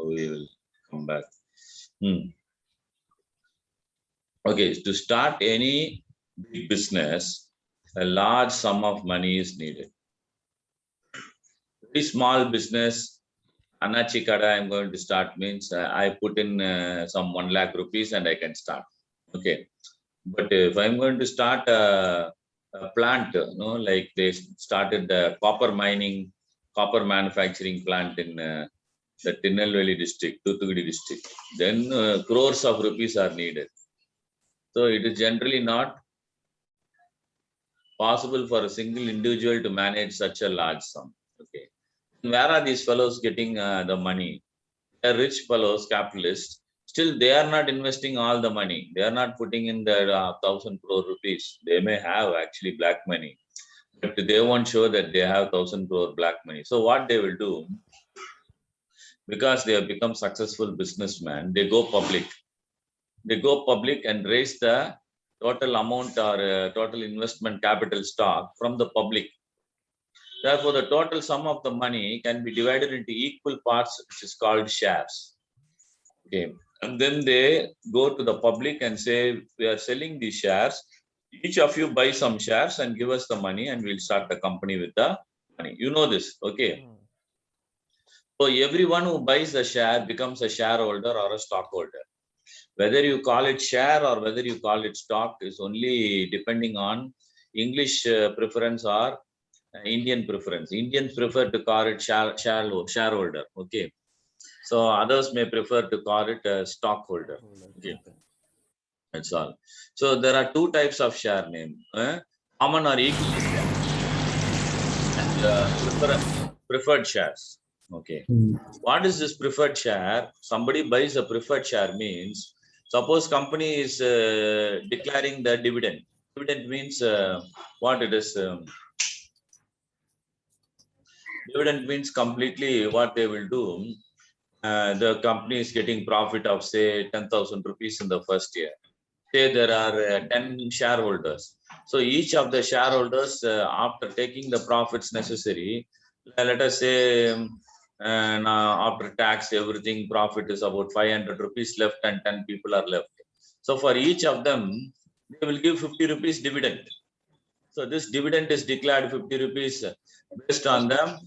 we will come back. Okay, to start any big business, a large sum of money is needed. Very small business, Anachi Kada, I'm going to start means I put in some 1 lakh rupees and I can start. Okay, but if I'm going to start a plant, like they started the copper mining, copper manufacturing plant in the Tirunelveli district, Thuthukudi district, then crores of rupees are needed. So it is generally not possible for a single individual to manage such a large sum. Okay, where are these fellows getting the money? They are rich fellows, capitalists. Still, they are not investing all the money. They are not putting in their 1,000 crore rupees. They may have actually black money, but they won't show that they have 1,000 crore black money. So what they will do, because they have become successful businessmen, they go public. They go public and raise the total amount or total investment capital stock from the public. Therefore, the total sum of the money can be divided into equal parts, which is called shares. Okay, and then they go to the public and say, we are selling these shares. Each of you buy some shares and give us the money, and we'll start the company with the money. You know this, okay? So everyone who buys the share becomes a shareholder or a stockholder. Whether you call it share or whether you call it stock is only depending on English preference or Indian preference. Indians prefer to call it shareholder. Okay, so others may prefer to call it a stockholder. Okay, that's all. So there are two types of share name: common or equal and preferred shares. Okay, what is this preferred share? Somebody buys a preferred share means, suppose company is declaring the dividend. Dividend means what it is. Dividend means completely what they will do. The company is getting profit of say 10,000 rupees in the first year. Say there are 10 shareholders. So each of the shareholders, after taking the profits necessary, let us say after tax, everything profit is about 500 rupees left and 10 people are left. So for each of them, they will give 50 rupees dividend. So this dividend is declared 50 rupees based on them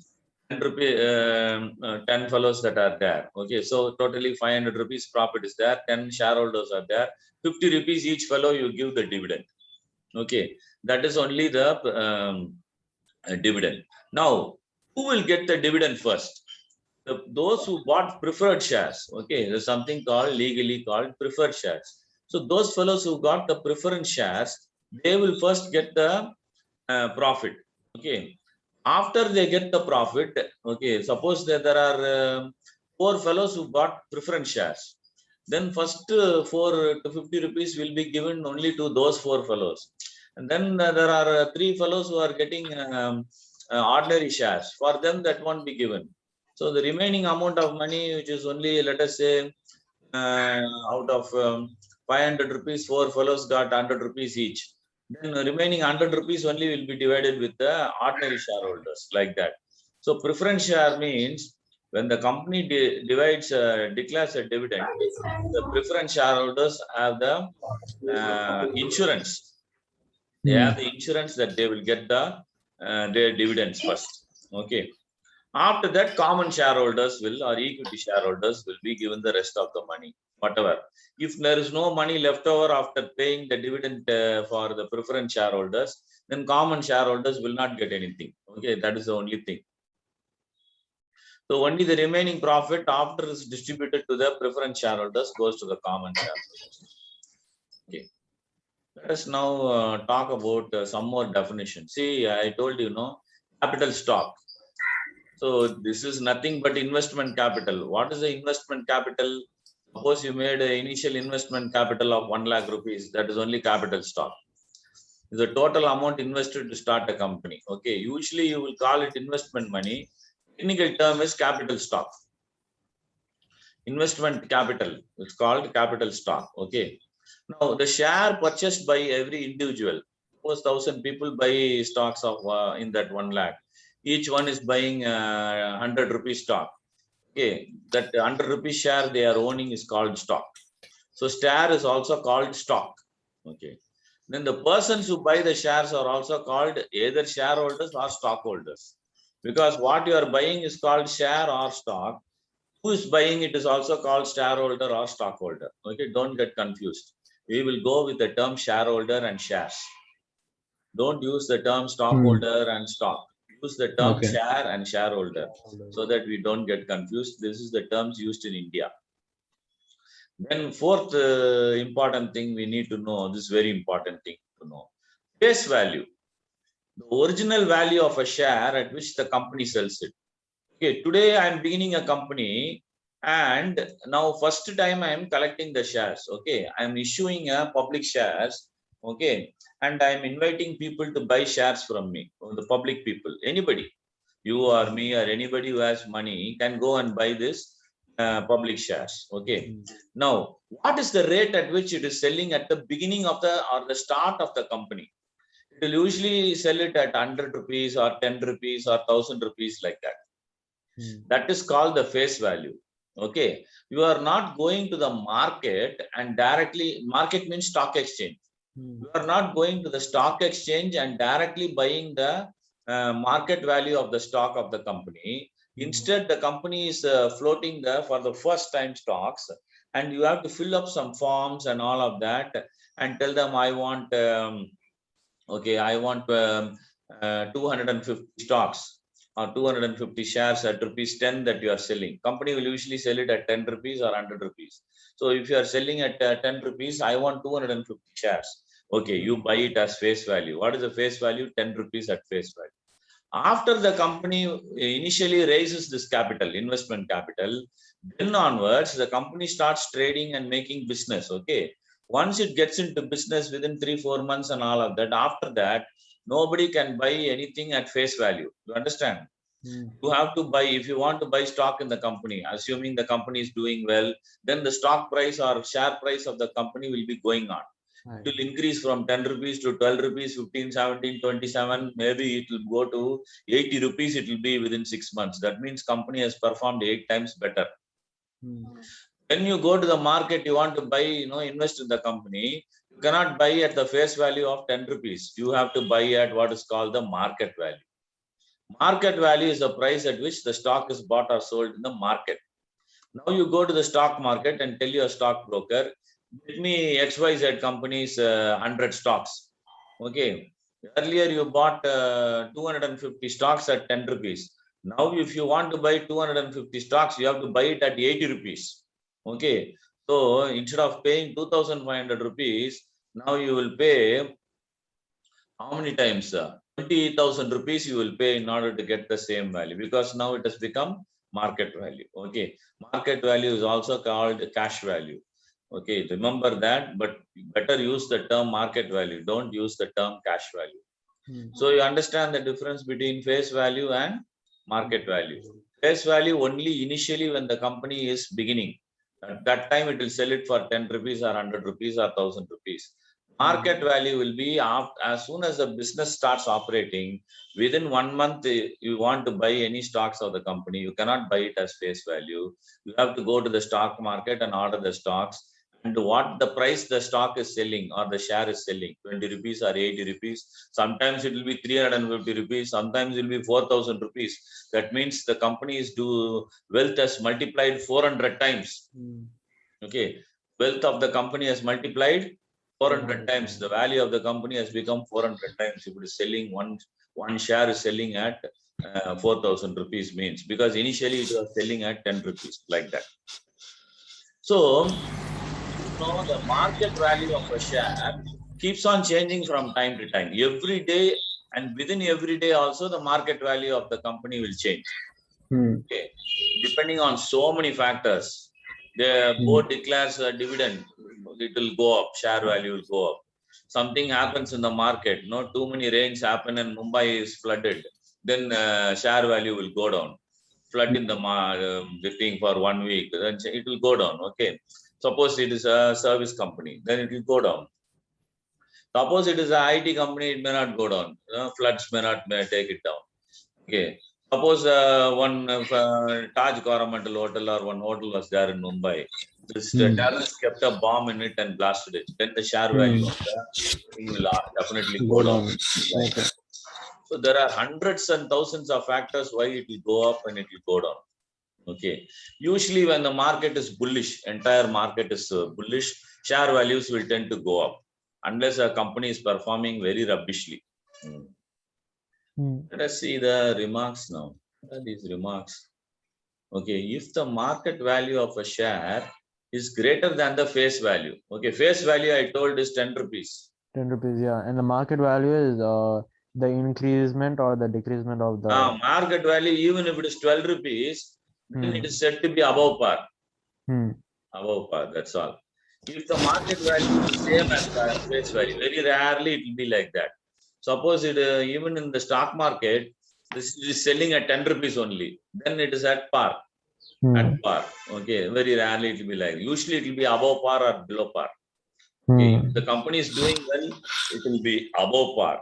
10 fellows that are there. Okay, so totally 500 rupees profit is there, 10 shareholders are there, 50 rupees each fellow you give the dividend. Okay, that is only the dividend. Now, who will get the dividend first? Those who bought preferred shares. Okay, there's something called legally called preferred shares. So those fellows who got the preference shares, they will first get the profit. Okay, after they get the profit, okay, suppose that there are 4 fellows who got preference shares, then first 4 to 50 rupees will be given only to those 4 fellows, and then there are 3 fellows who are getting ordinary shares. For them that won't be given. So the remaining amount of money, which is only, let us say, out of 500 rupees, 4 fellows got 100 rupees each. Then the remaining 100 rupees only will be divided with the ordinary shareholders, like that. So preference share means when the company declares a dividend, the preference shareholders have the insurance. They have the insurance that they will get their dividends first. Okay. After that, common shareholders will, or equity shareholders will be given the rest of the money, whatever. If there is no money left over after paying the dividend for the preference shareholders, then common shareholders will not get anything. Okay, that is the only thing. So only the remaining profit after is distributed to the preference shareholders goes to the common shareholders. Okay. Let us now talk about some more definitions. See, I told you, capital stock. So this is nothing but investment capital. What is the investment capital? Suppose you made an initial investment capital of 1 lakh rupees. That is only capital stock. The total amount invested to start a company. Okay, usually you will call it investment money. Technical term is capital stock. Investment capital, it's called capital stock. Okay. Now the share purchased by every individual. Suppose 1,000 people buy stocks of in that 1 lakh. Each one is buying 100 rupees stock. Okay, that 100 rupees share they are owning is called stock. So share is also called stock. Okay. Then the persons who buy the shares are also called either shareholders or stockholders. Because what you are buying is called share or stock. Who is buying it is also called shareholder or stockholder. Okay, don't get confused. We will go with the term shareholder and shares. Don't use the term stockholder and stock. Use the term Okay. share and shareholder so that we don't get confused. This is the terms used in India. Then fourth important thing we need to know, this very important thing to know, face value. The original value of a share at which the company sells it. Okay, today I am beginning a company and now first time I am collecting the shares. Okay, I am issuing a public shares. Okay, and I am inviting people to buy shares from me, from the public people, anybody, you or me or anybody who has money can go and buy this public shares. Okay, now what is the rate at which it is selling at the beginning of the or the start of the company? It will usually sell it at 100 rupees or 10 rupees or 1000 rupees like that. That is called the face value. Okay, you are not going to the market and directly, market means stock exchange. You are not going to the stock exchange and directly buying the market value of the stock of the company. Instead, the company is floating the for the first time stocks, and you have to fill up some forms and all of that, and tell them I want okay, I want 250 stocks or 250 shares at rupees 10 that you are selling. Company will usually sell it at 10 rupees or 100 rupees. So if you are selling at 10 rupees, I want 250 shares. Okay, you buy it as face value. What is the face value? 10 rupees at face value. After the company initially raises this capital, investment capital, then onwards, the company starts trading and making business. Okay. Once it gets into business within 3-4 months and all of that, after that, nobody can buy anything at face value. You understand? You have to buy, if you want to buy stock in the company, assuming the company is doing well, then the stock price or share price of the company will be going on. It will increase from 10 rupees to 12 rupees, 15, 17, 27. Maybe it will go to 80 rupees. It will be within 6 months. That means company has performed 8 times better. When you go to the market, you want to buy, invest in the company. You cannot buy at the face value of 10 rupees. You have to buy at what is called the market value. Market value is the price at which the stock is bought or sold in the market. Now you go to the stock market and tell your stockbroker, get me XYZ company's 100 stocks. Okay. Earlier you bought 250 stocks at 10 rupees. Now if you want to buy 250 stocks, you have to buy it at 80 rupees. Okay. So instead of paying 2,500 rupees, now you will pay how many times? 20,000 rupees you will pay in order to get the same value, because now it has become market value. Okay. Market value is also called cash value. Okay. Remember that, but better use the term market value. Don't use the term cash value. So you understand the difference between face value and market value. Face value only initially when the company is beginning. At that time it will sell it for 10 rupees or 100 rupees or 1000 rupees. Market value will be after, as soon as the business starts operating, within 1 month, you want to buy any stocks of the company, you cannot buy it as face value. You have to go to the stock market and order the stocks. And what the price the stock is selling or the share is selling, 20 rupees or 80 rupees. Sometimes it will be 350 rupees, sometimes it will be 4,000 rupees. That means the company's wealth has multiplied 400 times. Okay. Wealth of the company has multiplied 400 times. The value of the company has become 400 times. If it is selling one share is selling at 4,000 rupees means, because initially it was selling at 10 rupees like that. So, the market value of a share keeps on changing from time to time. Every day, and within every day also, the market value of the company will change. Okay. Depending on so many factors. The board declares a dividend, it will go up, share value will go up. Something happens in the market, too many rains happen and Mumbai is flooded, then share value will go down. Flood in the thing for 1 week, then it will go down. Okay. Suppose it is a service company, then it will go down. Suppose it is a IT company, it may not go down. Floods may take it down. Okay. Suppose one Taj Coromandel hotel or one hotel was there in Mumbai. This terrorist kept a bomb in it and blasted it. Then the share value of the thing will definitely go Go down. down. Right? Okay. So there are hundreds and thousands of factors why it will go up and it will go down. Okay. Usually when the market is bullish, entire market is bullish, share values will tend to go up unless a company is performing very rubbishly. Let us see the remarks now. What are these remarks? Okay, if the market value of a share is greater than the face value. Okay, face value I told is 10 rupees. 10 rupees, yeah. And the market value is the increasement or the decreasement of the Market value, even if it is 12 rupees, then it is said to be above par. Above par, that's all. If the market value is same as the face value, very rarely it will be like that. Suppose it even in the stock market, this is selling at 10 rupees only, then it is at par. At par. Okay, very rarely it will be like. Usually it will be above par or below par. Okay, if the company is doing well, it will be above par.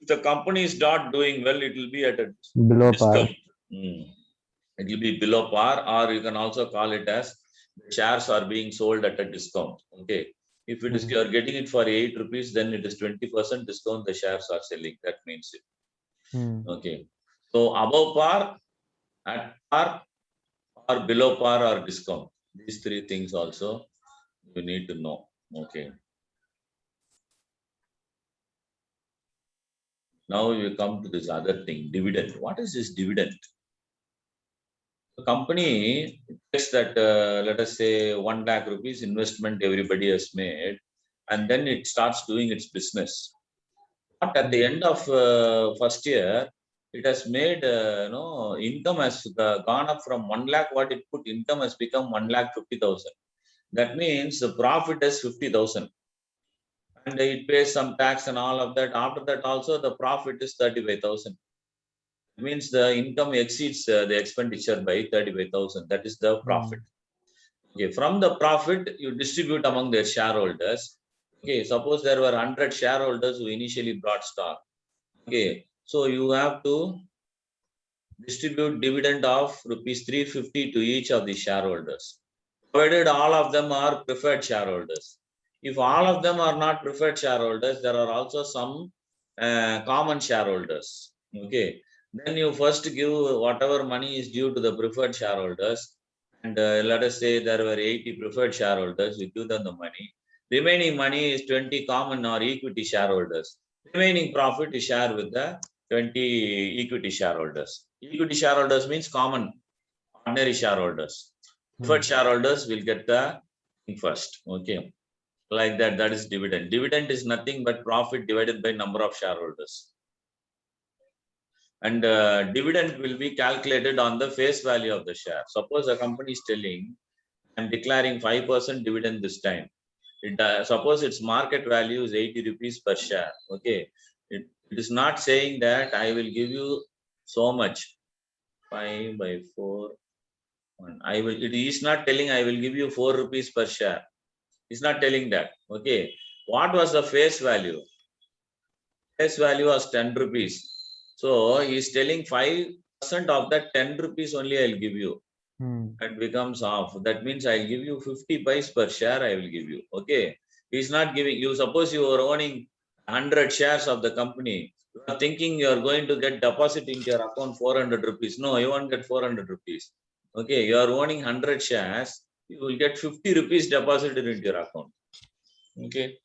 If the company is not doing well, it will be at a below par. discount. It will be below par, or you can also call it as the shares are being sold at a discount. Okay. If it is you are getting it for 8 rupees, then it is 20% discount the shares are selling. That means it. Okay. So above par, at par, or below par or discount. These three things also you need to know. Okay. Now we come to this other thing, dividend. What is this dividend? The company takes that, let us say, 1 lakh rupees investment everybody has made, and then it starts doing its business. But at the end of first year, it has made, income has gone up from 1 lakh, what it put, income has become 1,50,000. That means the profit is 50,000. And it pays some tax and all of that. After that also, the profit is 35,000. Means the income exceeds the expenditure by 35,000. That is the profit. Okay, from the profit, you distribute among their shareholders. Okay, suppose there were 100 shareholders who initially brought stock. Okay, so you have to distribute dividend of rupees 350 to each of the shareholders, provided all of them are preferred shareholders. If all of them are not preferred shareholders, there are also some common shareholders. Okay, then you first give whatever money is due to the preferred shareholders, and let us say there were 80 preferred shareholders, you give them the money. Remaining money is 20 common or equity shareholders. Remaining profit is shared with the 20 equity shareholders. Equity shareholders means common, ordinary shareholders. Preferred shareholders will get the thing first. Okay, like that. That is dividend. Dividend is nothing but profit divided by number of shareholders. And dividend will be calculated on the face value of the share. Suppose a company is telling, I'm declaring 5% dividend this time. Suppose its market value is 80 rupees per share. Okay, it is not saying that I will give you so much, 5 by 4. I will. It is not telling I will give you 4 rupees per share. It's not telling that. Okay, what was the face value? Face value was 10 rupees. So he's telling 5% of that 10 rupees only I'll give you. It becomes half. That means I'll give you 50 pice per share. I will give you. Okay. He's not giving you. Suppose you are owning 100 shares of the company. You are thinking you are going to get deposit into your account 400 rupees. No, you won't get 400 rupees. Okay. You are owning 100 shares. You will get 50 rupees deposited into your account. Okay.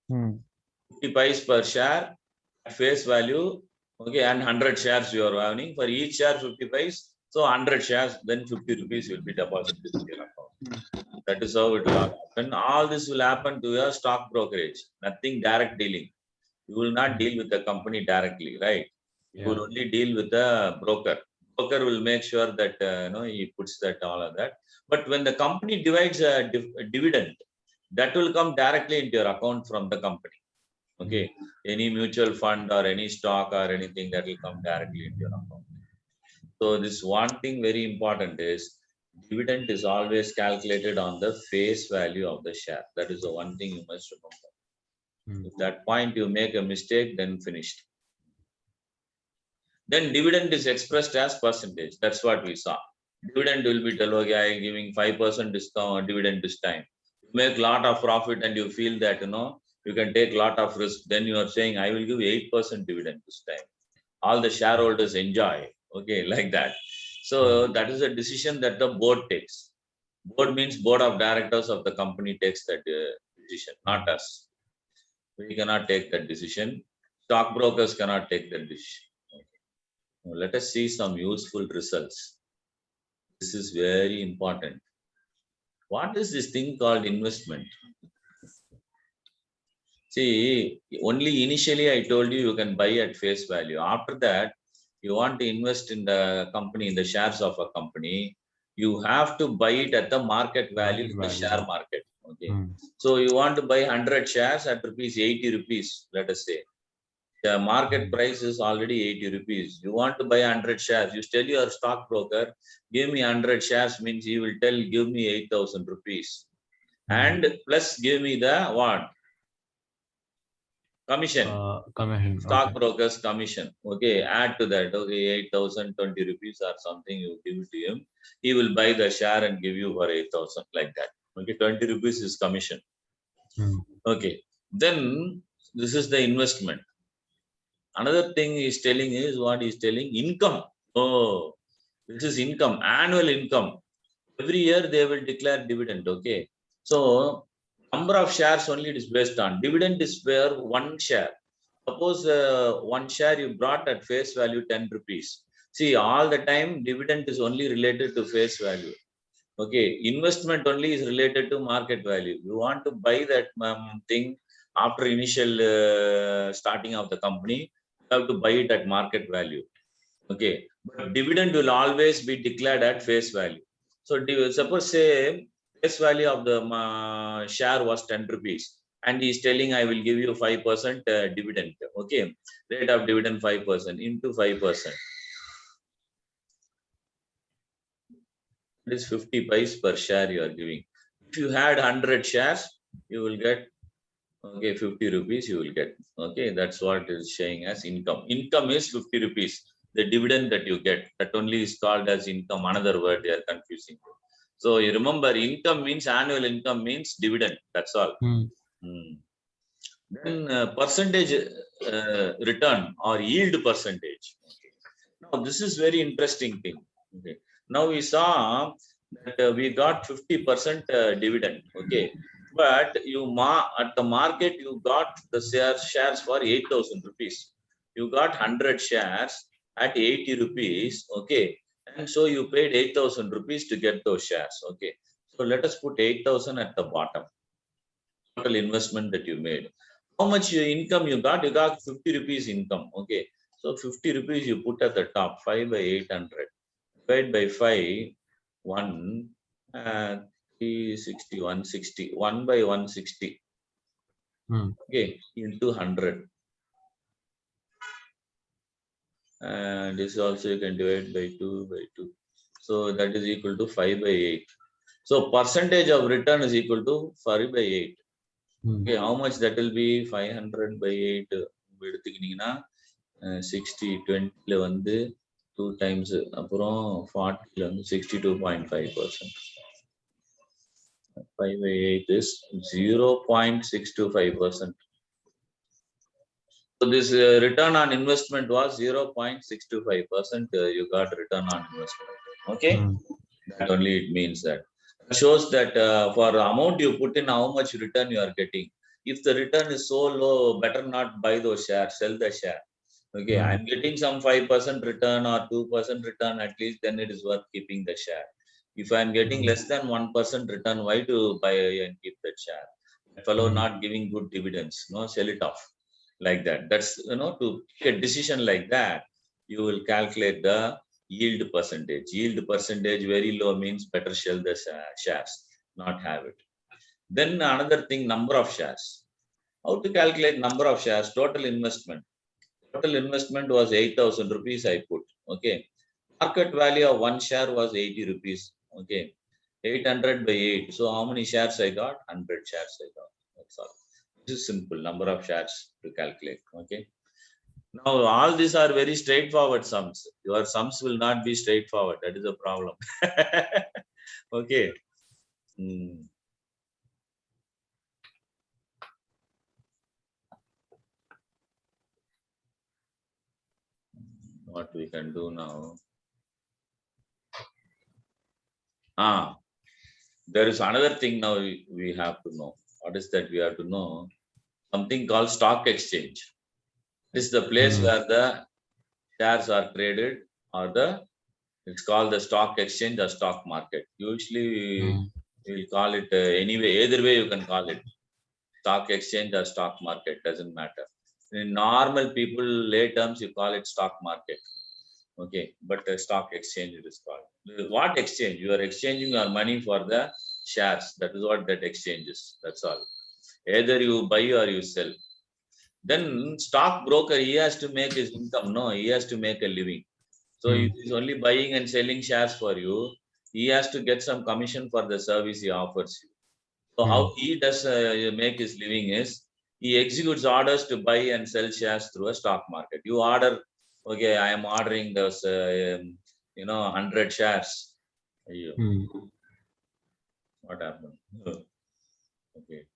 50 pice per share at face value. Okay. And 100 shares you are owning. For each share 50 pice. So 100 shares, then 50 rupees will be deposited in your account. That is how it will happen. All this will happen to your stock brokerage. Nothing direct dealing. You will not deal with the company directly, right? You will only deal with the broker. Broker will make sure that he puts that all of that. But when the company divides a dividend, that will come directly into your account from the company. Okay, any mutual fund or any stock or anything that will come directly into your account. So this one thing very important is dividend is always calculated on the face value of the share. That is the one thing you must remember. If that point you make a mistake, then finished. Then dividend is expressed as percentage. That's what we saw. Dividend will be tell, okay, I am giving 5% discount dividend this time. You make lot of profit and you feel that, you can take lot of risk. Then you are saying, I will give 8% dividend this time. All the shareholders enjoy. Okay, like that. So that is a decision that the board takes. Board means board of directors of the company takes that decision, not us. We cannot take that decision. Stockbrokers cannot take that decision. Now, let us see some useful results. This is very important. What is this thing called investment? See, only initially I told you can buy at face value. After that, you want to invest in the company, in the shares of a company, you have to buy it at the market value in the share market. Okay. So you want to buy 100 shares at rupees 80 rupees, let us say. The market price is already 80 rupees. You want to buy 100 shares. You tell your stockbroker, give me 100 shares, means he will tell, give me 8,000 rupees. And plus give me the what? Commission. Stockbrokers commission. Okay, add to that. Okay, 8,020 rupees or something you give it to him. He will buy the share and give you for 8,000 like that. Okay, 20 rupees is commission. Okay, then this is the investment. Another thing he's telling is what he's telling, income. Oh, this is income, annual income. Every year they will declare dividend. Okay, so number of shares only it is based on. Dividend is where one share. Suppose one share you brought at face value 10 rupees. See, all the time dividend is only related to face value. Okay, investment only is related to market value. You want to buy that thing after initial starting of the company, you have to buy it at market value. Okay, but dividend will always be declared at face value. So suppose say face value of the share was 10 rupees and he is telling I will give you 5% dividend. Okay, rate of dividend 5% into 5%. It is 50 paise per share you are giving. If you had 100 shares, you will get 50 rupees you will get. Okay, that's what it is saying as income. Income is 50 rupees. The dividend that you get, that only is called as income. Another word they are confusing. So you remember, income means annual income means dividend. That's all. Then percentage return or yield percentage. Now this is very interesting thing. Okay. Now we saw that we got 50% dividend. Okay, but at the market you got the shares for 8,000 rupees. You got 100 shares at 80 rupees. Okay, and so you paid 8,000 rupees to get those shares. Okay, so let us put 8,000 at the bottom. Total investment that you made. How much income you got? You got 50 rupees income. Okay, so 50 rupees you put at the top. 5 by 800 divided by 5, 1, 360, 160, 1 by 160. Okay, into 100. And this also you can divide by 2 by 2. So that is equal to 5 by 8. So percentage of return is equal to 5 by 8. Okay, how much that will be? 500 by 8. 60, 20 2 times 40 62.5%. 5 by 8 is 0.625%. So this return on investment was 0.625%. You got return on investment. Okay, that only it means that. It shows that for the amount you put in, how much return you are getting. If the return is so low, better not buy those shares, sell the share. Okay, I'm getting some 5% return or 2% return at least, then it is worth keeping the share. If I'm getting less than 1% return, why to buy and keep that share? That fellow not giving good dividends, sell it off like that. That's, to take a decision like that, you will calculate the yield percentage. Yield percentage very low means better sell the shares, not have it. Then another thing, number of shares. How to calculate number of shares? Total investment. Total investment was 8,000 rupees I put. Okay. Market value of one share was 80 rupees. Okay. 800 by 8. So how many shares I got? 100 shares I got. That's all. This is simple. Number of shares to calculate. Okay. Now, all these are very straightforward sums. Your sums will not be straightforward. That is a problem. Okay. Hmm. What we can do now? There is another thing now we have to know. What is that we have to know? Something called stock exchange. This is the place where the shares are traded, or it's called the stock exchange or stock market. Usually we will call it anyway, either way you can call it. Stock exchange or stock market, doesn't matter. In normal people, lay terms, you call it stock market. Okay, but stock exchange it is called. What exchange? You are exchanging your money for the shares. That is what that exchange is. That's all. Either you buy or you sell. Then stock broker, he has to make his income. No, he has to make a living. So if he's only buying and selling shares for you, he has to get some commission for the service he offers you. So how he does make his living is he executes orders to buy and sell shares through a stock market. You order, okay, I am ordering those, 100 shares. Ayyo, what happened? Okay.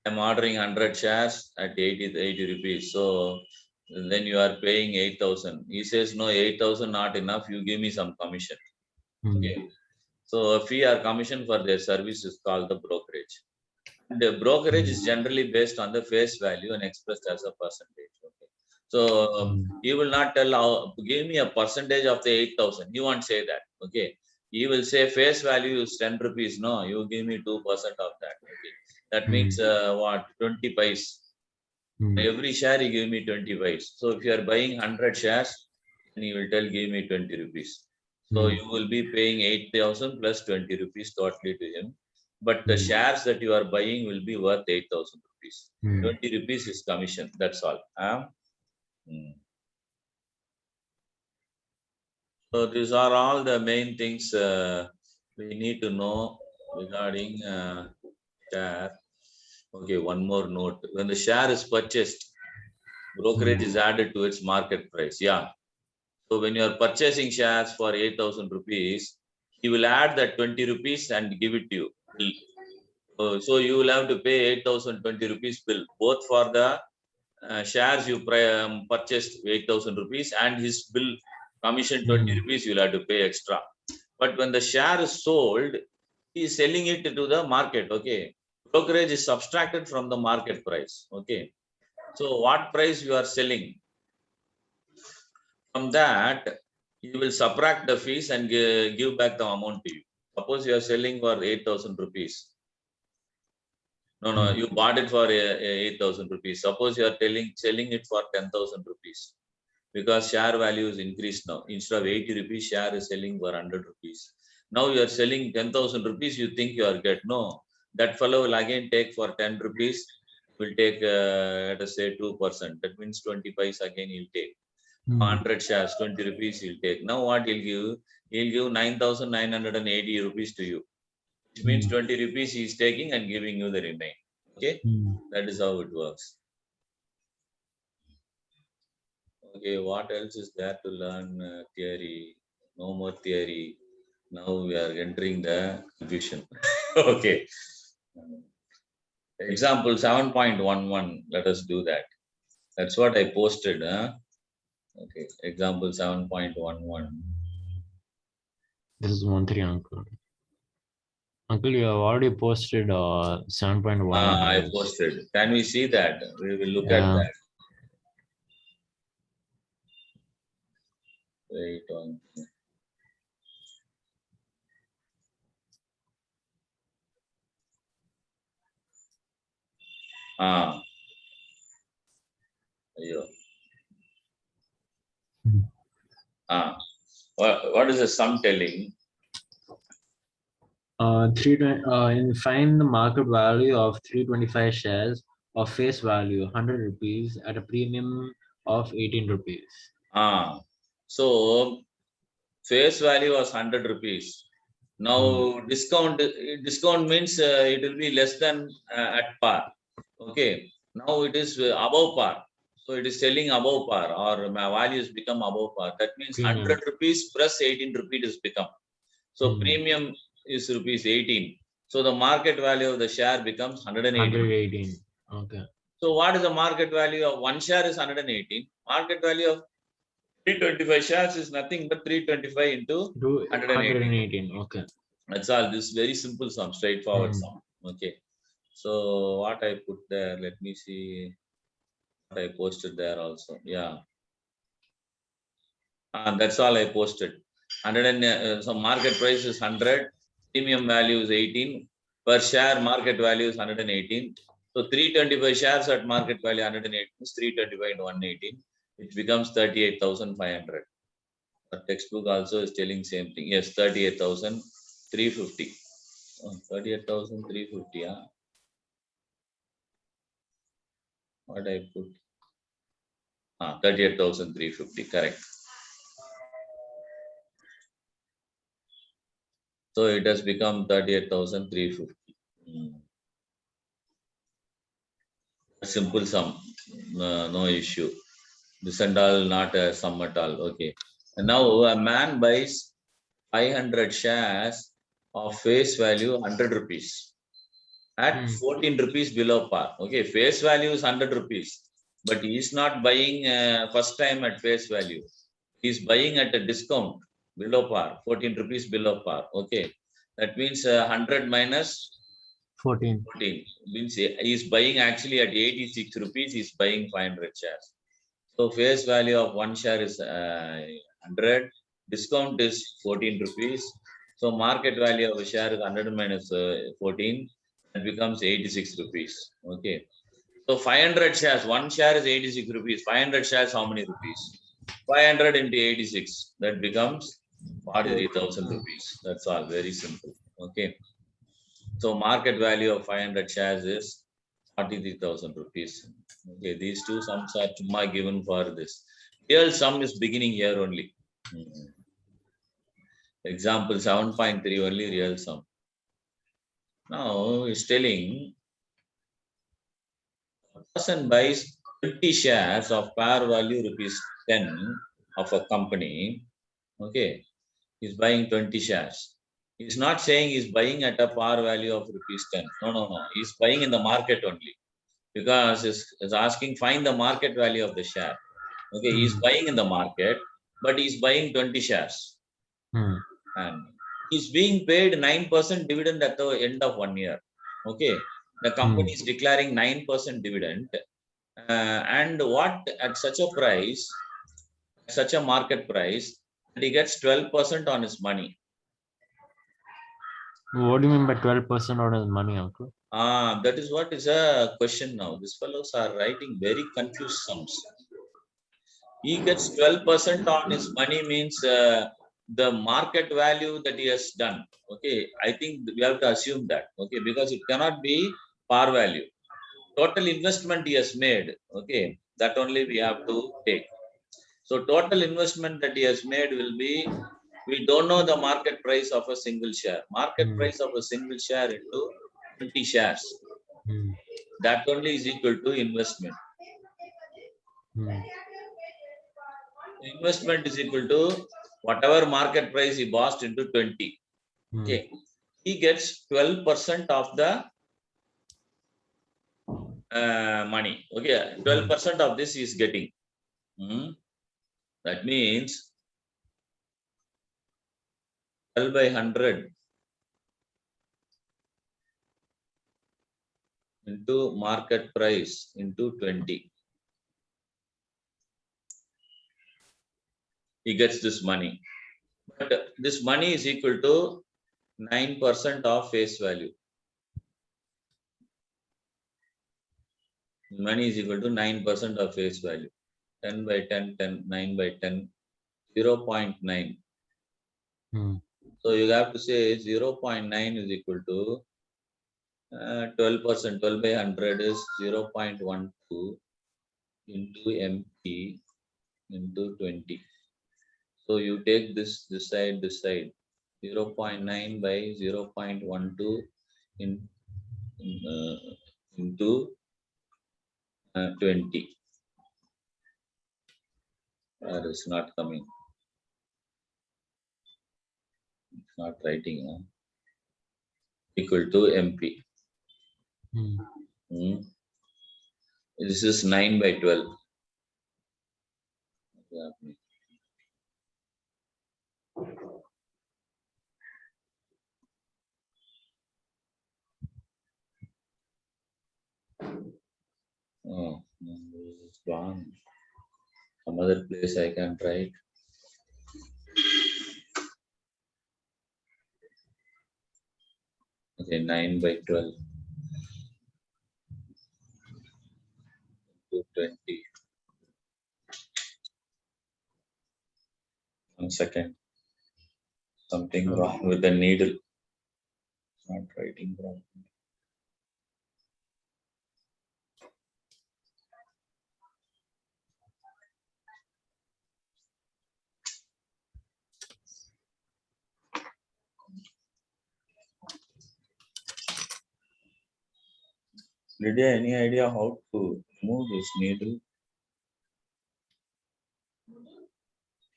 I'm ordering 100 shares at 80 rupees. So then you are paying 8,000. He says, no, 8,000 not enough. You give me some commission. Okay. So a fee or commission for their service is called the brokerage. The brokerage is generally based on the face value and expressed as a percentage. Okay. So he will not tell, give me a percentage of the 8,000. He won't say that. Okay. He will say face value is 10 rupees. No, you give me 2% of that. Okay. That means what? 20 pice. Every share you give me 20 pice. So if you are buying 100 shares, then he will tell give me 20 rupees. So you will be paying 8,000 plus 20 rupees totally to him. But the shares that you are buying will be worth 8,000 rupees. 20 rupees is commission. That's all. So these are all the main things we need to know regarding share. Okay, one more note. When the share is purchased, brokerage is added to its market price. Yeah. So when you are purchasing shares for 8,000 rupees, he will add that 20 rupees and give it to you. So you will have to pay 8,020 rupees bill, both for the shares you purchased 8,000 rupees and his bill commission 20 rupees you will have to pay extra. But when the share is sold, he is selling it to the market. Okay. Brokerage is subtracted from the market price. Okay. So what price you are selling? From that, you will subtract the fees and give back the amount to you. Suppose you are selling for 8,000 rupees. No, you bought it for 8,000 rupees. Suppose you are selling it for 10,000 rupees. Because share value is increased now. Instead of 80 rupees, share is selling for 100 rupees. Now you are selling 10,000 rupees, you think you are get. No, that fellow will again take for 10 rupees, will take, let us say 2%. That means 20 pice again he'll take. 100 shares, 20 rupees he'll take. Now what he'll give? He'll give 9,980 rupees to you. Which means 20 rupees he is taking and giving you the remaining. Okay, that is how it works. Okay, what else is there to learn? Theory, no more theory. Now we are entering the confusion. Okay. Example 7.11. Let us do that. That's what I posted. Okay. Example 7.11. This is 1.3, uncle. Uncle, you have already posted 7.1. I posted. Can we see that? We will look at that. Wait on. What is the sum telling? Find the market value of 325 shares of face value 100 rupees at a premium of 18 rupees. So face value was 100 rupees. Now discount means it will be less than at par. Okay. Now it is above par. So it is selling above par, or my values become above par. That means Premium. 100 rupees plus 18 rupees is become. So premium is rupees 18. So the market value of the share becomes 118. 118. Okay. So what is the market value of one share is 118. Market value of 325 shares is nothing but 325 into Do 118. 118. Okay. That's all. This is very simple sum, straightforward sum. Okay. So what I put there, let me see what I posted there also. Yeah. That's all I posted. 100 and so market price is 100, premium value is 18, per share market value is 118. So 325 shares at market value 118 is 325 into 118, which becomes 38,500. The textbook also is telling same thing. Yes, 38,350. 38,350. Yeah. What I put? 38,350. Correct. So it has become 38,350. Simple sum, no issue. This and all not a sum at all. Okay. And now a man buys 500 shares of face value 100 rupees at 14 rupees below par. Okay, face value is 100 rupees, but he is not buying first time at face value. He is buying at a discount below par, 14 rupees below par. Okay, that means 100 minus 14. 14 means he is buying actually at 86 rupees. He is buying 500 shares. So face value of one share is 100. Discount is 14 rupees. So market value of a share is 100 minus 14. That becomes 86 rupees. Okay. So 500 shares. One share is 86 rupees. 500 shares, how many rupees? 500 into 86. That becomes 43,000 rupees. That's all. Very simple. Okay. So market value of 500 shares is 43,000 rupees. Okay, these two sums are chumma given for this. Real sum is beginning here only. Example 7.3 only real sum. Now it's telling a person buys 20 shares of par value rupees 10 of a company. Okay, he's buying 20 shares. He's not saying he's buying at a par value of rupees 10. No. He's buying in the market only. Because it's asking find the market value of the share. Okay, he's buying in the market, but he's buying 20 shares. And he's being paid 9% dividend at the end of 1 year. Okay, the company is declaring 9% dividend. And what at such a price, such a market price, he gets 12% on his money. What do you mean by 12% on his money, uncle? That is what is a question now. These fellows are writing very confused sums. He gets 12% on his money means the market value that he has done. Okay, I think we have to assume that. Okay, because it cannot be par value. Total investment he has made. Okay, that only we have to take. So total investment that he has made will be, we don't know the market price of a single share. Market price of a single share into 20 shares. That only is equal to investment. Investment is equal to whatever market price he bought into 20. Okay. He gets 12% of the money. Okay, 12% of this he is getting. That means 12 by 100 into market price into 20. He gets this money. But this money is equal to 9% of face value. Money is equal to 9% of face value. 10 by 10, 10, 9 by 10, 0.9. So you have to say 0.9 is equal to 12%. 12 by 100 is 0.12 into MP into 20. So you take this side, 0.9 by 0.12 into 20. That is not coming. It's not writing. Huh? Equal to MP. Hmm. Hmm. This is 9 by 12. What's happening? Oh, no, this is gone. Some other place I can try it. Okay, 9 by 12. 220. 1 second. Something wrong with the needle. It's not writing wrong. Lydia, any idea how to remove this needle?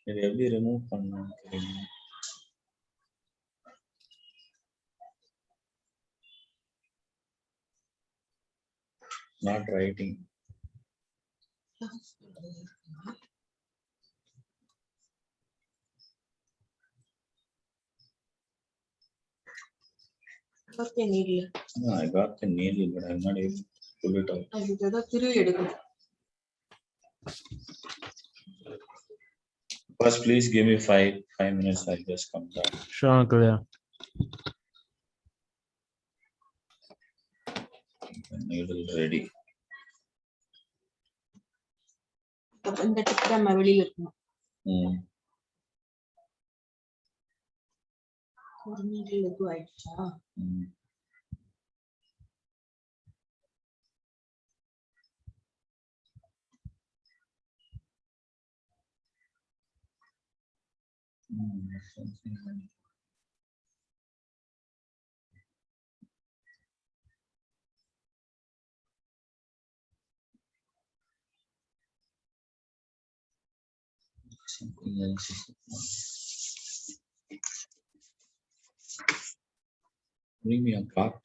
இது எப்படி remove பண்ணணும்னு தெரியுமா? Not writing. Got the needle. No, I got the needle, but I'm not able to pull it out. அதுக்கு திருவி எடுக்கணும். First, please give me five minutes. I'll just come back. Sure, uncle. Yeah. The needle ready. அப்ப இந்த tip நம்ம வெளியில இருக்கணும். Hmm. ஒரு needle இது ஆயிடுச்சா? Hmm. Something. Something else. Bring me a clock.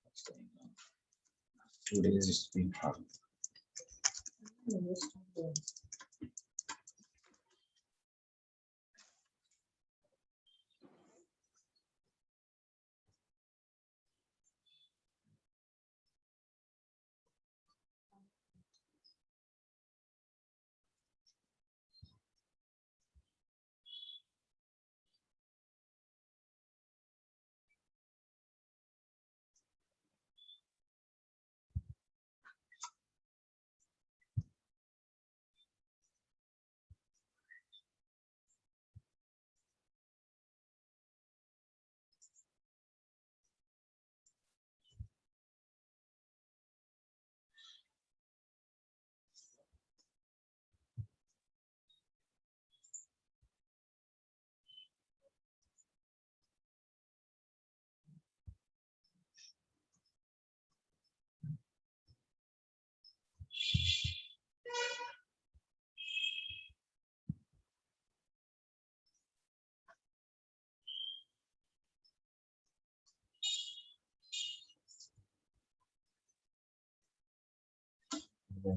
What's going on? 2 days it's been hard.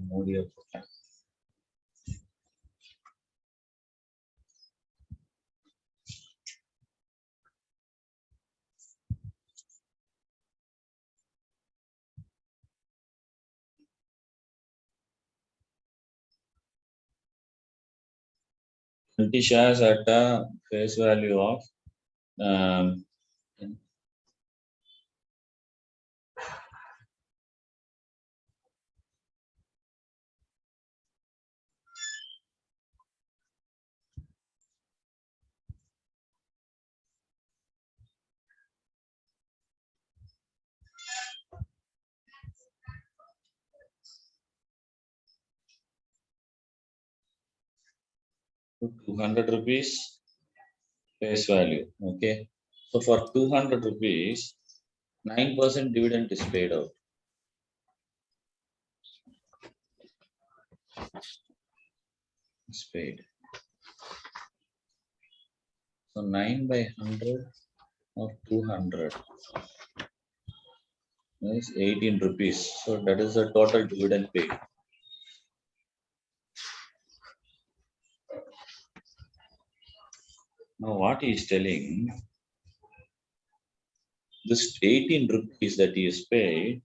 Modi of Japan. 20 shares at a face value of um, 200 rupees face value. Okay. So for 200 rupees, 9% dividend is paid out. It's paid. So 9 by 100 of 200 is 18 rupees. So that is the total dividend paid. Now what he is telling, this 18 rupees that he is paid,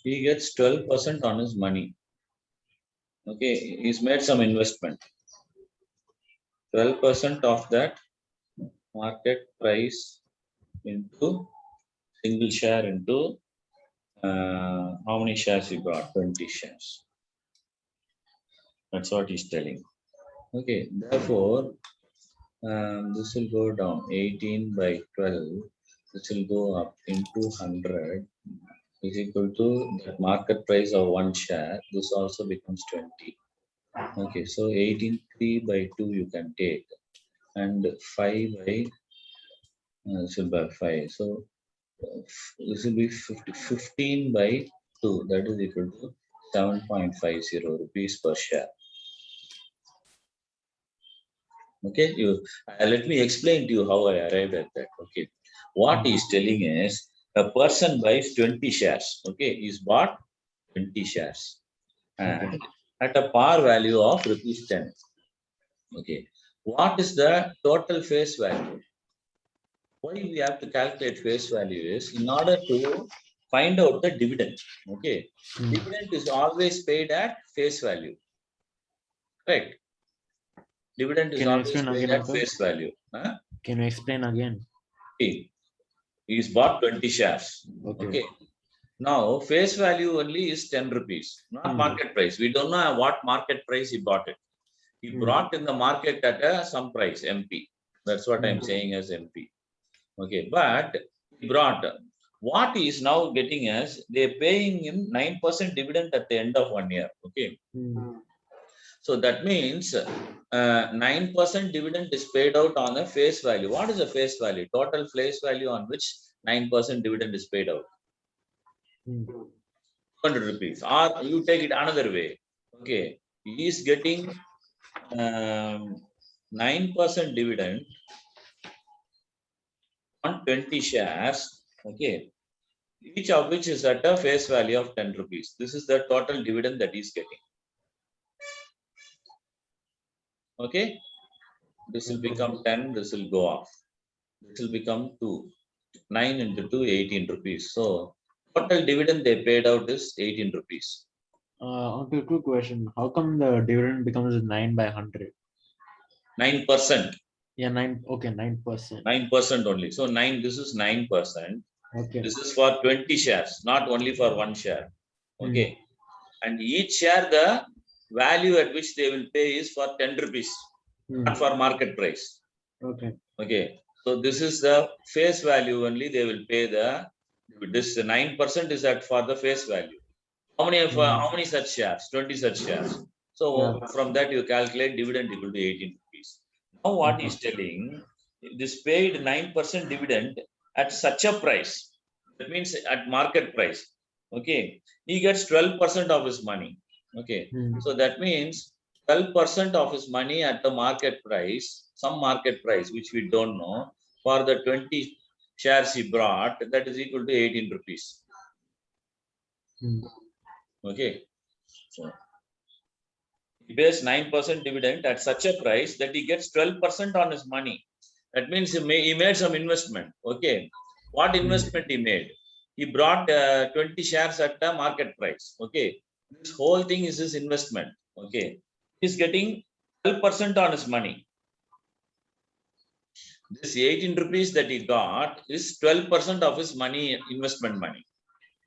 he gets 12% on his money. Okay, he's made some investment. 12% of that market price into single share into how many shares he got? 20 shares. That's what he's telling. Okay, therefore, this will go down 18 by 12. This will go up into 100 is equal to the market price of one share. This also becomes 20. Okay, so 18 3 by 2 you can take, and 5 by this will by 5. So this will be 15 by 2. That is equal to 7.50 rupees per share. Okay, let me explain to you how I arrived at that. Okay, what he's telling is a person buys 20 shares. Okay, he's bought 20 shares and at a par value of rupees 10. Okay, what is the total face value? Why we have to calculate face value is in order to find out the dividend. Okay, dividend is always paid at face value. Correct. Dividend is Can you always explain paid again, at uncle? face value. Huh? Can you explain again? Okay. He's bought 20 shares. Okay. Now, face value only is 10 rupees, not market price. We don't know what market price he bought it. He brought in the market at some price, MP. That's what I'm saying as MP. Okay, but he brought what he is now getting as they're paying him 9% dividend at the end of 1 year. Okay. So that means 9% dividend is paid out on a face value. What is the face value? Total face value on which 9% dividend is paid out. 200 rupees. Or you take it another way. Okay. He is getting 9% dividend on 20 shares. Okay. Each of which is at a face value of 10 rupees. This is the total dividend that he is getting. Okay. This will become 10. This will go off. This will become 2. 9 into 2, 18 rupees. So total dividend they paid out is 18 rupees. Uncle, quick question. How come the dividend becomes 9 by 100? 9%. Yeah, 9. Okay, 9%. 9% only. So 9, this is 9%. Okay. This is for 20 shares, not only for one share. Okay. And each share, the value at which they will pay is for 10 rupees, not for market price. Okay. Okay. So this is the face value only. They will pay this 9% is at for the face value. How many such shares? 20 such shares. So from that you calculate dividend equal to 18 rupees. Now what he's telling, this paid 9% dividend at such a price. That means at market price. Okay. He gets 12% of his money. Okay. So that means 12% of his money at the market price, some market price, which we don't know, for the 20 shares he brought, that is equal to 18 rupees. Okay. So he pays 9% dividend at such a price that he gets 12% on his money. That means he made some investment. Okay. What investment he made? he brought 20 shares at the market price. Okay, this whole thing is his investment. Okay, he's getting 12% on his money. This 18 rupees that he got is 12% of his money, investment money.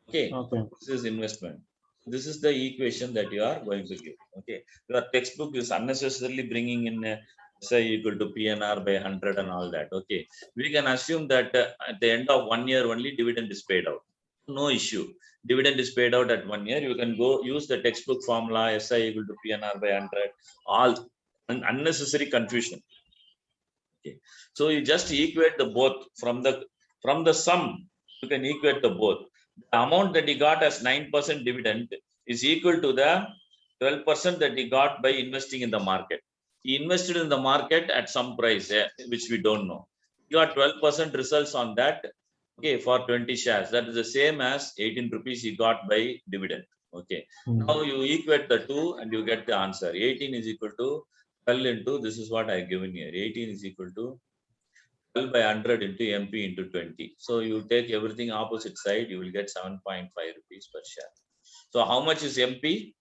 Okay, Okay. this is investment. This is the equation that you are going to give. Okay, your textbook is unnecessarily bringing in say equal to PNR by 100 and all that. Okay, we can assume that at the end of 1 year only dividend is paid out. No issue. Dividend is paid out at 1 year. You can go use the textbook formula SI equal to PNR by 100. All unnecessary confusion. Okay, so you just equate the both from the sum. You can equate the both. The amount that he got as 9% dividend is equal to the 12% that he got by investing in the market. He invested in the market at some price, which we don't know. He got 12% results on that. Okay, for 20 shares. That is the same as 18 rupees he got by dividend. Okay. Now you equate the two and you get the answer. 18 is equal to 12 into, this is what I have given here. 18 is equal to 12 by 100 into MP into 20. So you take everything opposite side, you will get 7.5 rupees per share. So how much is MP?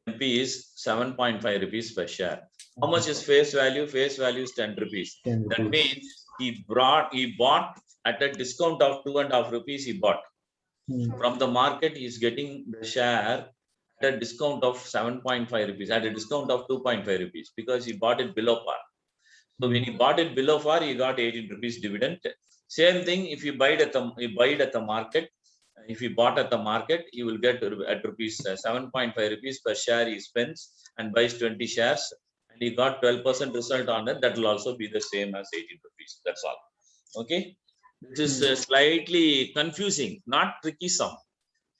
MP is 7.5 rupees per share. How much is face value? Face value is 10 rupees. 10 That rupees. means he bought at a discount of 2.5 rupees he bought. From the market, he is getting the share at a discount of 7.5 rupees, at a discount of 2.5 rupees, because he bought it below par. So when he bought it below par, he got 18 rupees dividend. Same thing, if you buy it at the market, if you bought at the market, you will get at rupees 7.5 rupees per share he spends and buys 20 shares, and he got 12% result on it. That will also be the same as 18 rupees. That's all. Okay. This is slightly confusing, not tricky sum.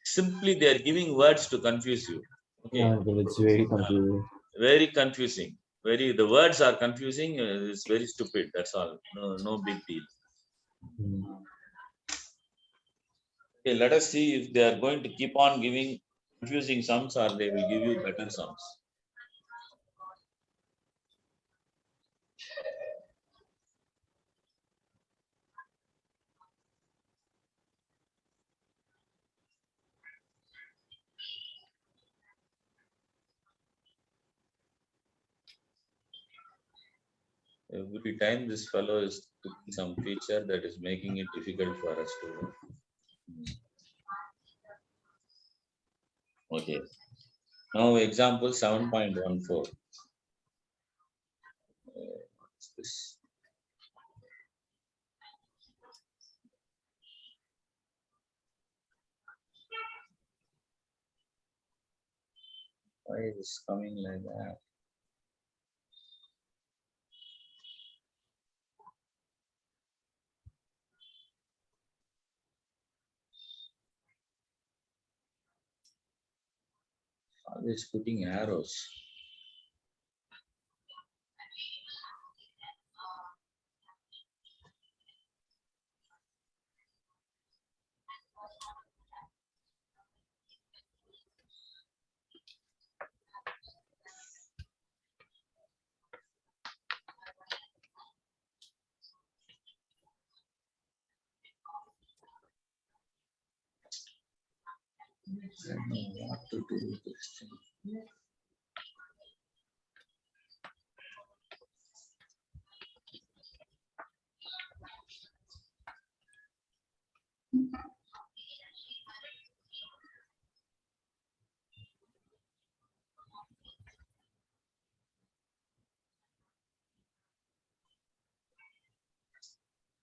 Simply they are giving words to confuse you. Okay. Yeah, uncle, it's very confusing. Very confusing. The words are confusing. It's very stupid. That's all. No big deal. Okay, let us see if they are going to keep on giving confusing sums or they will give you better sums. Every time this fellow is putting some feature that is making it difficult for us to. Okay. Now example 7.14. What's this? Why is this coming like that? Always putting arrows. I don't know what to do with this thing.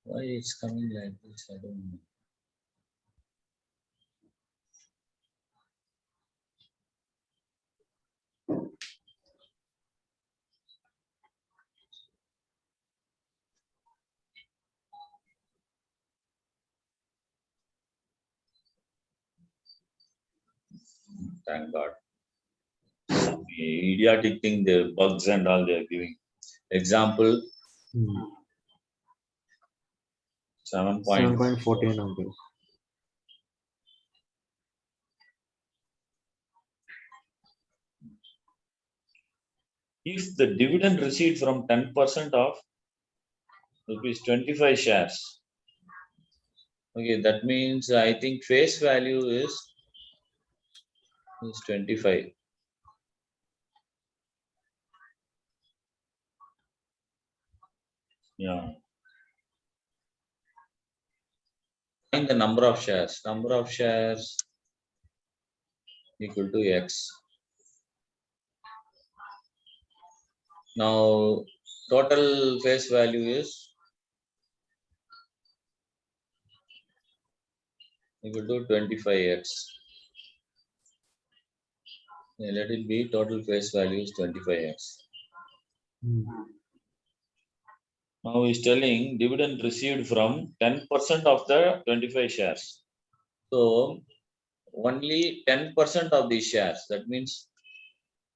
Why it's coming like this? I don't know. Thank God. The idiotic thing, the bugs and all they are giving. Example 7.14, uncle. If the dividend received from 10% of rupees 25 shares Okay, that means I think face value is 25. Yeah. Find the number of shares. Number of shares equal to X. Now, total face value is equal to 25X. Let it be total face value is 25X. Now he's telling dividend received from 10% of the 25 shares. So only 10% of these shares, that means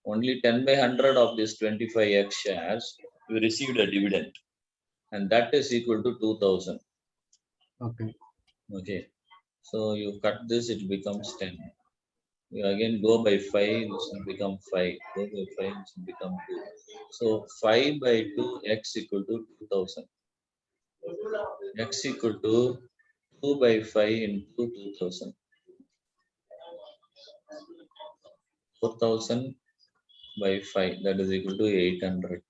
only 10 by 100 of these 25X shares, we received a dividend. And that is equal to 2000. Okay. Okay. So you cut this, it becomes 10. You again go by 5, this will become 5. Go by 5, this will become 2. So 5 by 2, x equal to 2000. X equal to 2 by 5 into 2000. 4000 by 5, that is equal to 800.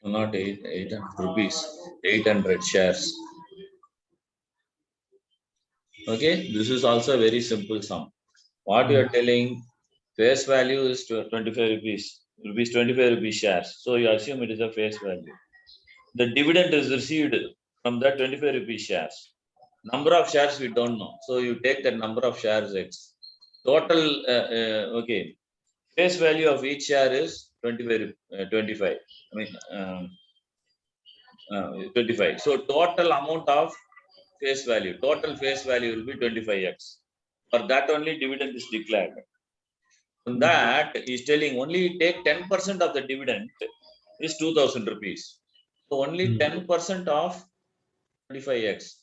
Not 800 rupees, 800 shares. Okay, this is also a very simple sum. What you are telling, face value is 25 rupees, 25 rupees shares. So you assume it is a face value. The dividend is received from that 25 rupees shares. Number of shares we don't know. So you take that number of shares X. Total, okay, face value of each share is 25. 25. I mean, 25. So total amount of total face value will be 25x. For that only dividend is declared. On that is telling only take 10% of the dividend is 2000 rupees. So only 10% of 25x.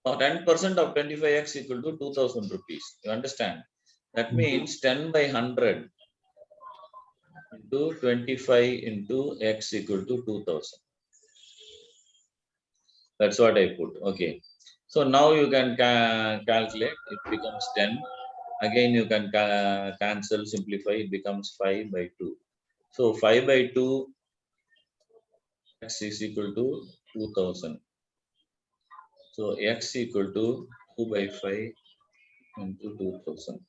Or 10% of 25x equal to 2000 rupees. You understand? That means 10 by 100 into 25 into x equal to 2000. That's what I put. Okay. So now you can calculate. It becomes 10. Again, you can cancel, simplify. It becomes 5 by 2. So 5 by 2 x is equal to 2000. So x equal to 2 by 5 into 2000.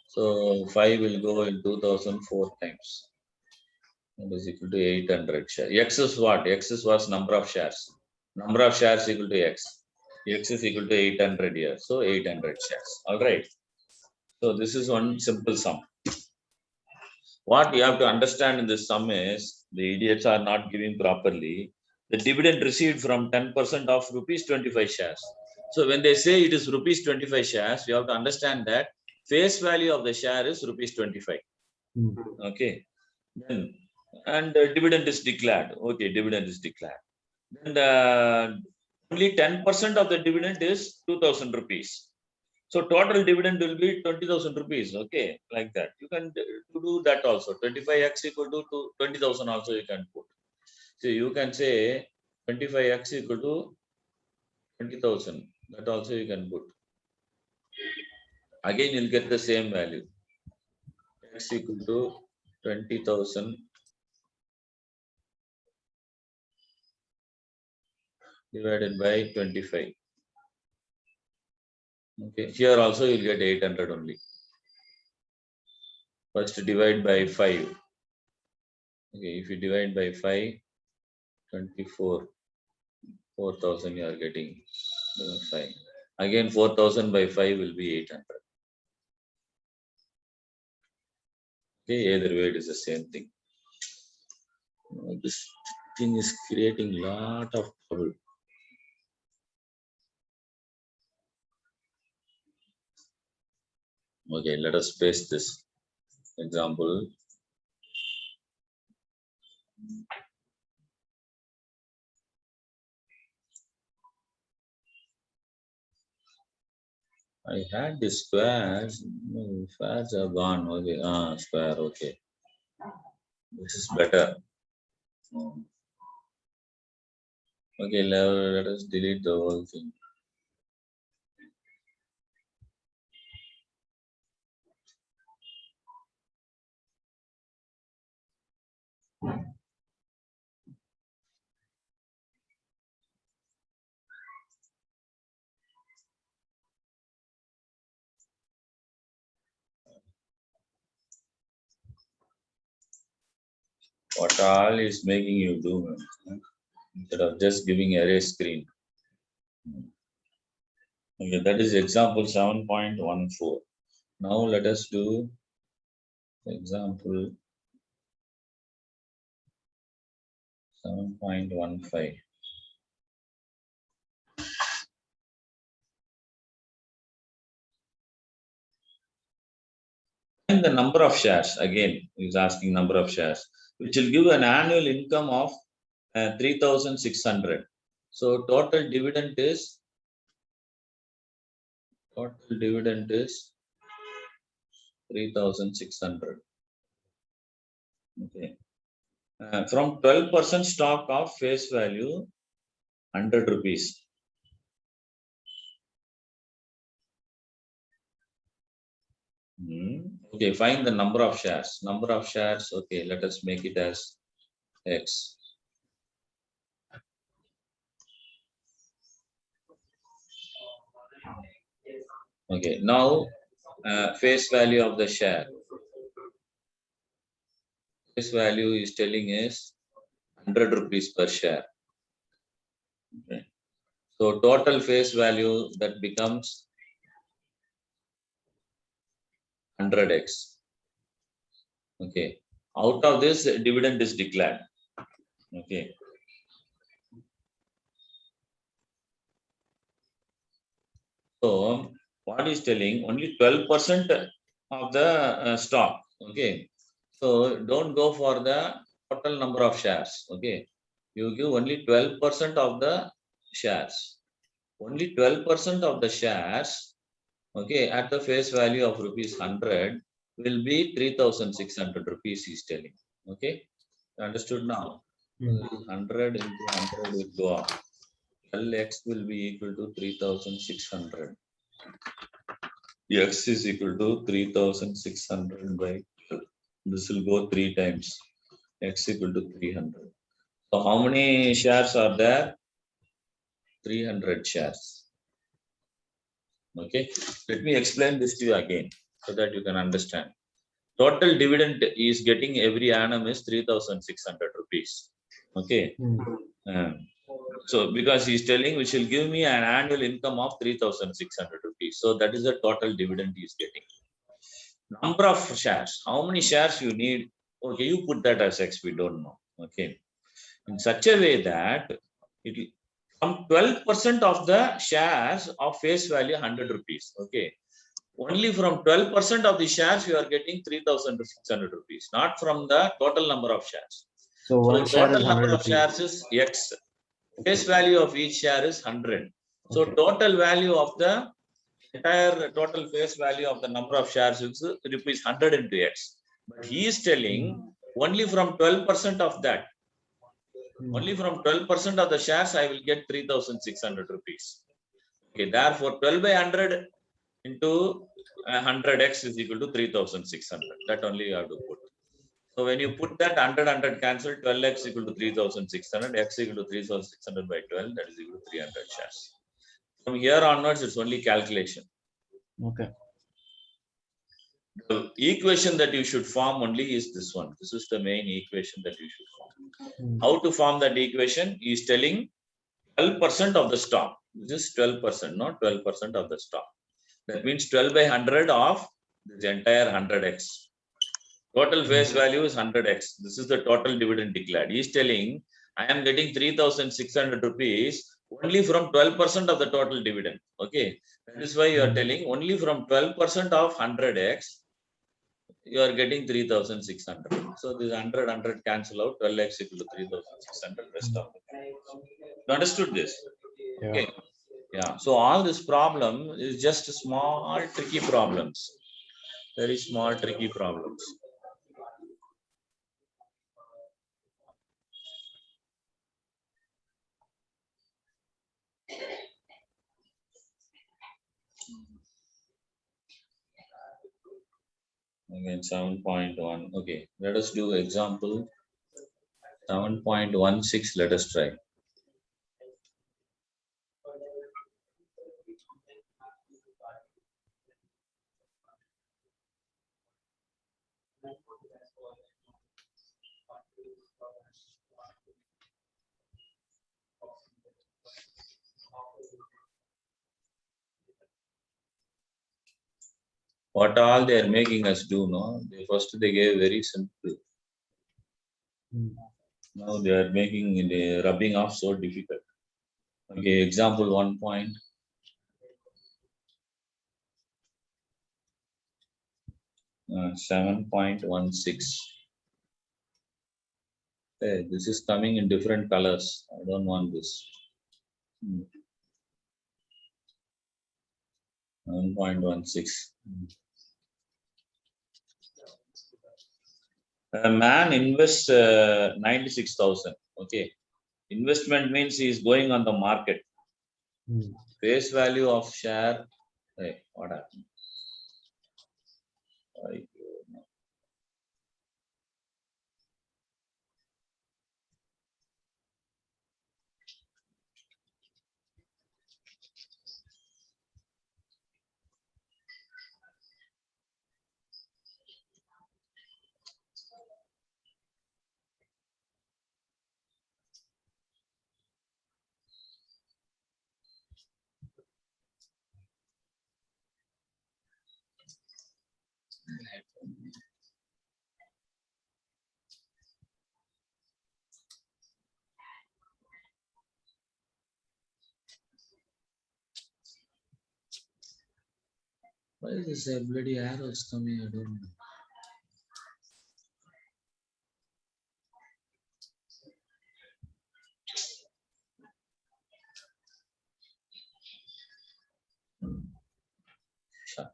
So 5 will go in 2000 4 times. That is equal to 800 shares. X is what? X is was number of shares. Number of shares equal to x. X is equal to 800 here. So 800 shares. All right. So this is one simple sum. What you have to understand in this sum is the idiots are not giving properly. The dividend received from 10% of rupees 25 shares. So when they say it is rupees 25 shares, you have to understand that face value of the share is rupees 25. Okay. Then and dividend is declared. Okay, dividend is declared. Then only 10% of the dividend is 2000 rupees. So total dividend will be 20,000 rupees. Okay, like that. You can do that also. 25x equal to 20,000 also you can put. So you can say 25x equal to 20,000. That also you can put. Again, you'll get the same value. X equal to 20,000 divided by 25. Okay, here also you'll get 800 only. First divide by 5. Okay, if you divide by 5, 24, 4,000 you are getting 5. Again 4,000 by 5 will be 800. Okay, either way it is the same thing. This thing is creating lot of trouble. Okay, let us paste this example. I had the squares. No, squares are gone. Okay, square. Okay. This is better. Okay, let us delete the whole thing. What all is making you do, man? Instead of just giving erase screen. Okay, that is example 7.14. Now let us do example 7.15. And the number of shares, again, is asking number of shares, which will give an annual income of 3,600. So total dividend is 3,600. Okay. From 12% stock of face value, 100 rupees. Okay, find the number of shares. Number of shares, okay, let us make it as X. Okay, now face value of the share. Face value is telling is 100 rupees per share. Okay. So total face value that becomes 100x. Okay. Out of this, dividend is declared. Okay. So what is telling only 12% of the stock. Okay. So don't go for the total number of shares. Okay. You give only 12% of the shares. Only 12% of the shares, okay, at the face value of rupees 100 will be 3,600 rupees, he's telling. Okay. Understood now? 100 into 100 will go up. X will be equal to 3,600. X is equal to 3,600 by 12. This will go 3 times. X equal to 300. So how many shares are there? 300 shares. Okay. Let me explain this to you again so that you can understand. Total dividend is getting every annum is 3,600 rupees. Okay. So because he's telling which will give me an annual income of 3,600 rupees. So that is the total dividend he is getting. Number of shares. How many shares you need? Okay, you put that as X, we don't know. Okay. In such a way that it from 12% of the shares of face value 100 rupees. Okay. Only from 12% of the shares you are getting 3,600 rupees, not from the total number of shares. So one share total is number 100 of rupees. shares is X. Face value of each share is 100. So Okay. total value of the entire total face value of the number of shares is rupees 100 into X. But he is telling only from 12% of that. Only from 12% of the shares I will get 3,600 rupees. Okay, therefore 12 by 100 into 100x is equal to 3,600. That only you have to put. So when you put that 100 cancel, 12x equal to 3,600, x equal to 3,600 by 12, that is equal to 300 shares. From here onwards, it's only calculation. Okay. The equation that you should form only is this one. This is the main equation that you should form. How to form that equation? He is telling 12% of the stock. This is 12%, not 12% of the stock. That means 12 by 100 of this entire 100x. Total face value is 100x. This is the total dividend declared. He is telling, I am getting 3,600 rupees only from 12% of the total dividend. Okay. That is why you are telling only from 12% of 100x, you are getting 3,600. So this 100 cancel out, 12x equal to 3,600 rest of it. You understood this? Yeah. Okay. Yeah. So all this problem is just small, tricky problems. Very small, tricky problems. Again, 7.1. Okay, let us do example 7.16. Let us try. What all they are making us do, no? First they gave very simple. Now they are making the rubbing off so difficult. Okay, example 1 point. Uh, 7.16. Hey, this is coming in different colors. I don't want this. 7.16. A man invests 96,000. Okay. Investment means he is going on the market. Face value of share. Hey, what happened? Why is this bloody arrows coming? I don't know. Shut.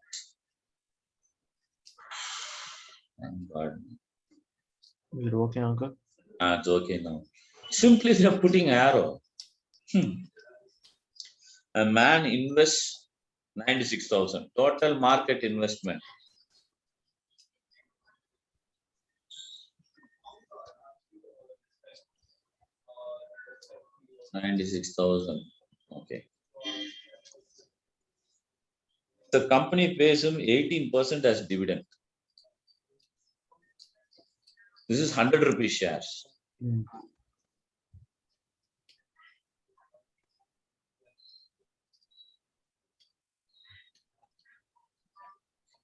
Thank God. Is it okay, uncle? It's okay now. Simply they are putting arrow. A man invests 96,000. Total market investment. $96,000. Okay. The company pays him 18% as dividend. This is 100 rupees shares.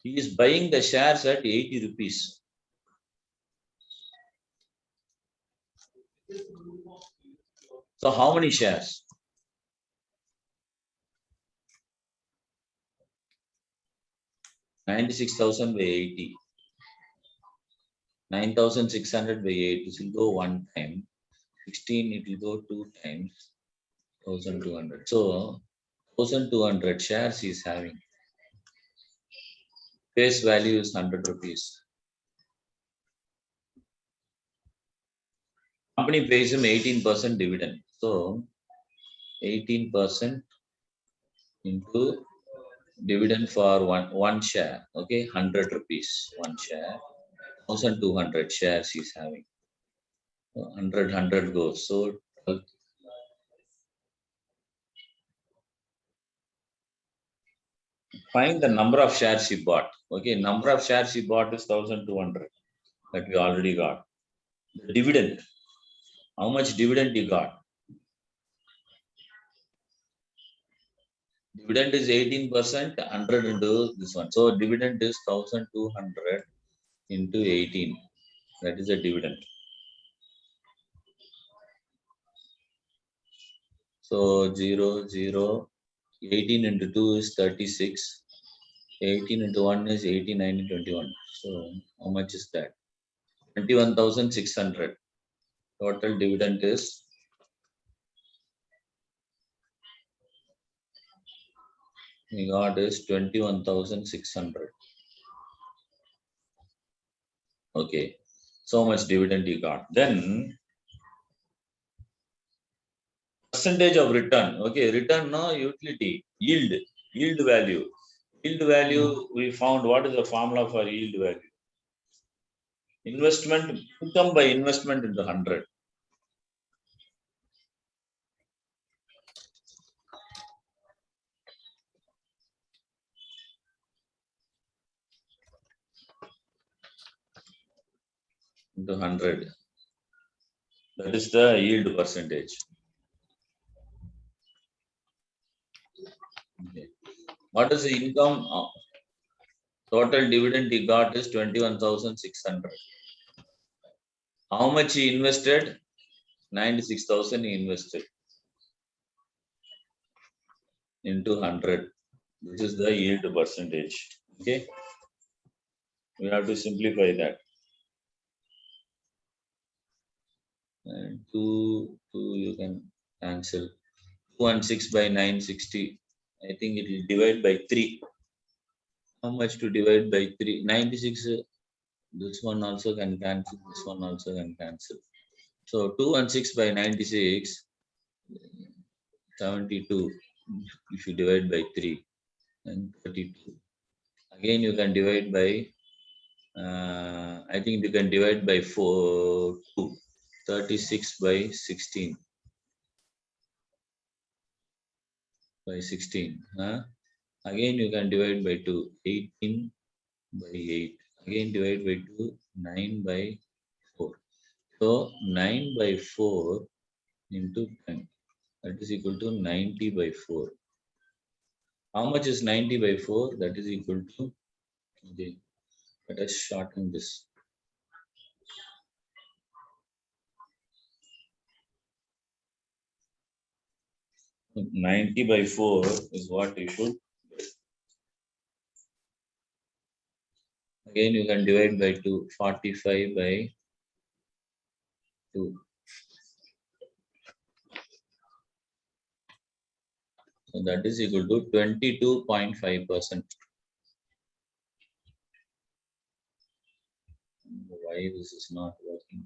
He is buying the shares at 80 rupees. So how many shares? $96,000 by 80. 9,600 by 8. This will go one time. 16, it will go two times. 1,200. So 1,200 shares he is having. Face value is 100 rupees. Company pays him 18% dividend. So 18% into dividend for one share. Okay, 100 rupees one share. 1,200 shares he's having. 100 goes. So find the number of shares he bought. Okay, number of shares he bought is 1,200 that we already got. The dividend. How much dividend he got? Dividend is 18%, 100 into this one. So dividend is 1,200 into 18. That is a dividend. So 0, 0, 18 into 2 is 36. 18 into 1 is 18, 19, 21. So how much is that? 21,600. Total dividend is we got is 21,600. Okay, so much dividend you got. Then percentage of return. Okay, return no utility, yield value. Yield value we found what is the formula for yield value? Investment, income by investment into 100. Into 100. That is the yield percentage. Okay. What is the income? Total dividend he got is 21,600. How much he invested? 96,000 he invested into 100. This is the yield percentage. Okay. We have to simplify that. And 2 you can cancel. 216 by 960. I think it will divide by 3. How much to divide by 3? 96. This one also can cancel. This one also can cancel. So 216 by 96, 72. If you divide by 3 and 32. Again, you can divide by, I think you can divide by 4, 2. 36 by 16. By 16. Again, you can divide by 2. 18 by 8. Again, divide by 2. 9 by 4. So, 9 by 4 into 10. That is equal to 90 by 4. How much is 90 by 4? That is equal to, okay, let us shorten this. 90 by 4 is what you should get. Again, you can divide by 2. 45 by 2. So that is equal to 22.5%. Why this is not working?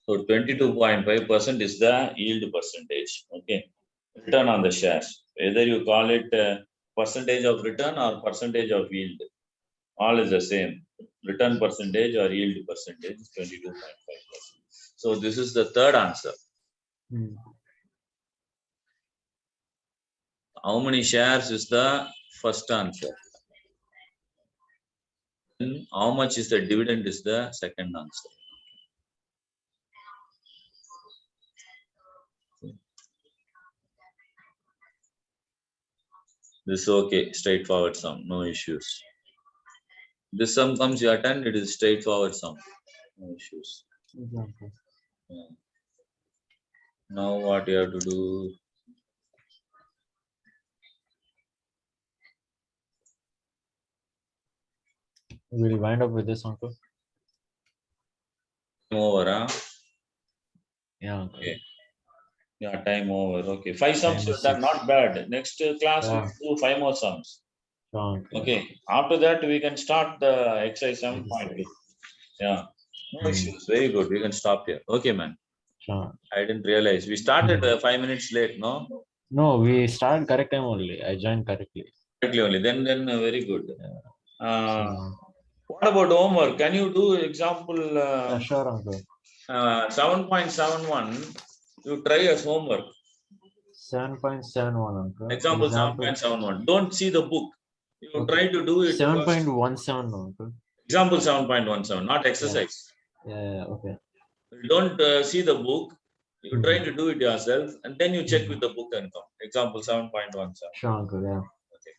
So 22.5% is the yield percentage. Okay, return on the shares. Whether you call it percentage of return or percentage of yield, all is the same. Return percentage or yield percentage is 22.5%. So this is the third answer. How many shares is the first answer? And how much is the dividend is the second answer. This is okay, straightforward sum, no issues. This sum comes you attend, it is straightforward sum, no issues. Okay. Yeah. Now what you have to do? We'll wind up with this, uncle. Time over, huh? Yeah, uncle. Okay. Yeah, time over. Okay. 5 sums Time you is done, 6. not bad. Next class Yeah. we'll do 5 more sums. Sure, uncle. Okay. After that we can start the exercise 7.2. Yeah. No issues. Very good. We can stop here. Okay, man. Sure. I didn't realize. We started 5 minutes late, no? No, we started correct time only. I joined correctly. Correctly only. Then very good. So, What about homework? Can you do example yeah, sure, uncle. 7.71? You try as homework. 7.71, uncle. Example 7.71. Don't see the book. You Okay. try to do it. 7.17, uncle. Example 7.17, not exercise. Yeah, okay. Don't see the book. You try to do it yourself, and then you check with the book and come. Example 7.17. Sure, uncle. Yeah. Okay.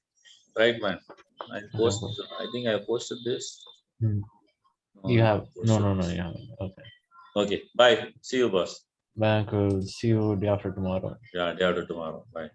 Right, man. I think I posted this. Hmm. No, You I have posted no, this. you haven't. Okay. Okay. Bye. See you, boss. Bye, uncle. See you day after tomorrow. Yeah, day after tomorrow. Bye.